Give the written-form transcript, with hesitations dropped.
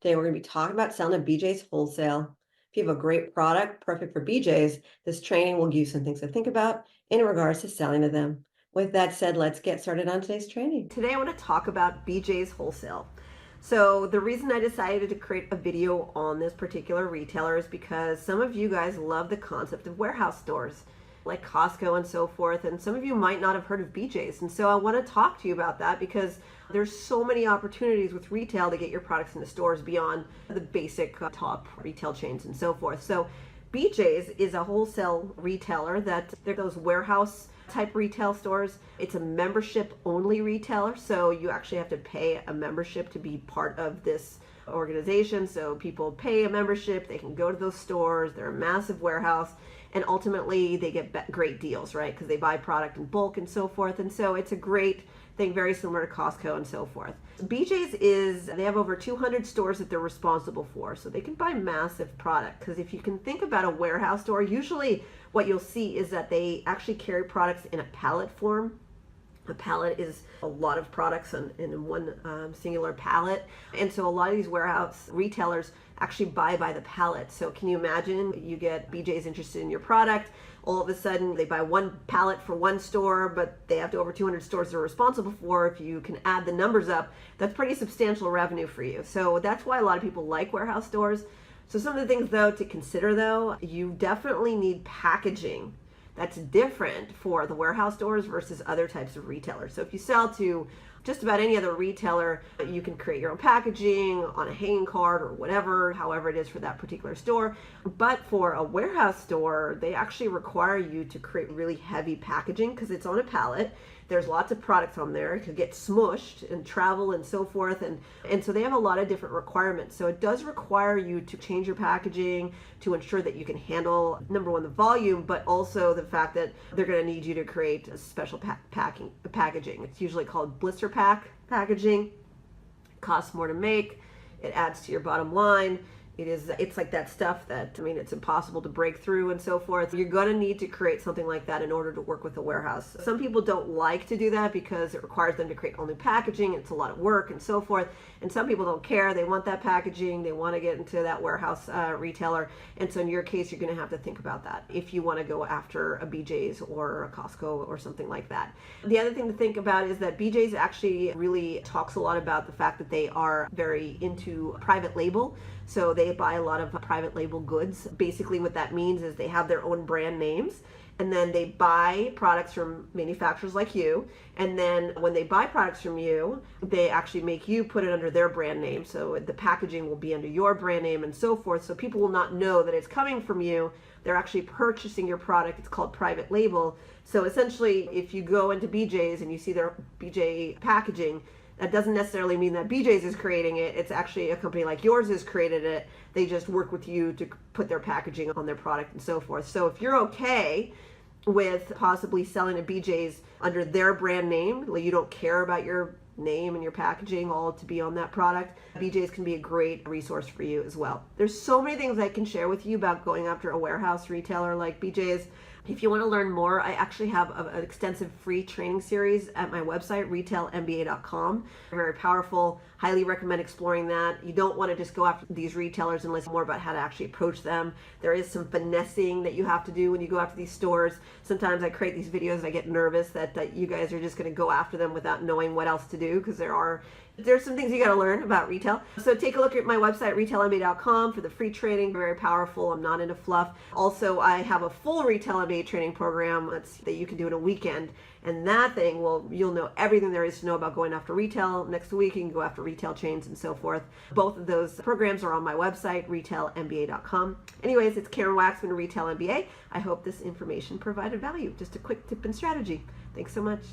Today we're going to be talking about selling at BJ's Wholesale. If you have a great product perfect for BJ's, this training will give you some things to think about in regards to selling to them. With that said, let's get started on today's training. Today I want to talk about BJ's Wholesale. So the reason I decided to create a video on this particular retailer is because some of you guys love the concept of warehouse stores like Costco and so forth, and some of you might not have heard of BJ's, and so I want to talk to you about that because there's so many opportunities with retail to get your products into stores beyond the basic top retail chains and so forth. So BJ's is a wholesale retailer that they're those warehouse type retail stores. It's a membership only retailer, so you actually have to pay a membership to be part of this organization. So people pay a membership, they can go to those stores, they're a massive warehouse, and ultimately they get great deals, right? Because they buy product in bulk and so forth. And so it's a great thing, very similar to Costco and so forth. BJ's they have over 200 stores that they're responsible for, so they can buy massive product. Because if you can think about a warehouse store, usually what you'll see is that they actually carry products in a pallet form. A pallet is a lot of products in one singular pallet. And so a lot of these warehouse retailers actually buy by the pallet. So can you imagine you get BJ's interested in your product, all of a sudden they buy one pallet for one store, but they have over 200 stores they're responsible for. If you can add the numbers up, that's pretty substantial revenue for you. So that's why a lot of people like warehouse stores. So some of the things though to consider though, you definitely need packaging that's different for the warehouse stores versus other types of retailers. So if you sell to just about any other retailer, you can create your own packaging on a hanging card or whatever, however it is for that particular store. But for a warehouse store, they actually require you to create really heavy packaging because it's on a pallet. There's lots of products on there. It could get smushed and travel and so forth. And so they have a lot of different requirements. So it does require you to change your packaging to ensure that you can handle, number one, the volume, but also the fact that they're going to need you to create a special packaging. It's usually called blister pack packaging. It costs more to make. It adds to your bottom line. It's like that stuff that, it's impossible to break through and so forth. You're going to need to create something like that in order to work with a warehouse. Some people don't like to do that because it requires them to create only packaging. It's a lot of work and so forth. And some people don't care. They want that packaging. They want to get into that warehouse retailer. And so in your case, you're going to have to think about that if you want to go after a BJ's or a Costco or something like that. The other thing to think about is that BJ's actually really talks a lot about the fact that they are very into private label. So they buy a lot of private label goods. Basically what that means is they have their own brand names, and then they buy products from manufacturers like you. And then when they buy products from you, they actually make you put it under their brand name. So the packaging will be under your brand name and so forth. So people will not know that it's coming from you. They're actually purchasing your product. It's called private label. So essentially, if you go into BJ's and you see their BJ packaging, that doesn't necessarily mean that BJ's is creating it. It's actually a company like yours has created it. They just work with you to put their packaging on their product and so forth. So if you're okay with possibly selling a BJ's under their brand name, like you don't care about your name and your packaging all to be on that product, BJ's can be a great resource for you as well. There's so many things I can share with you about going after a warehouse retailer like BJ's. If you want to learn more, I actually have an extensive free training series at my website, retailmba.com. Very powerful. Highly recommend exploring that. You don't want to just go after these retailers unless you know more about how to actually approach them. There is some finessing that you have to do when you go after these stores. Sometimes I create these videos and I get nervous that you guys are just going to go after them without knowing what else to do, because there's some things you got to learn about retail. So take a look at my website, retailmba.com, for the free training. Very powerful. I'm not into fluff. Also, I have a full Retail MBA training program that you can do in a weekend. And that thing, you'll know everything there is to know about going after retail. Next week, you can go after retail chains and so forth. Both of those programs are on my website, retailmba.com. Anyways, it's Karen Waksman of Retail MBA. I hope this information provided value. Just a quick tip and strategy. Thanks so much.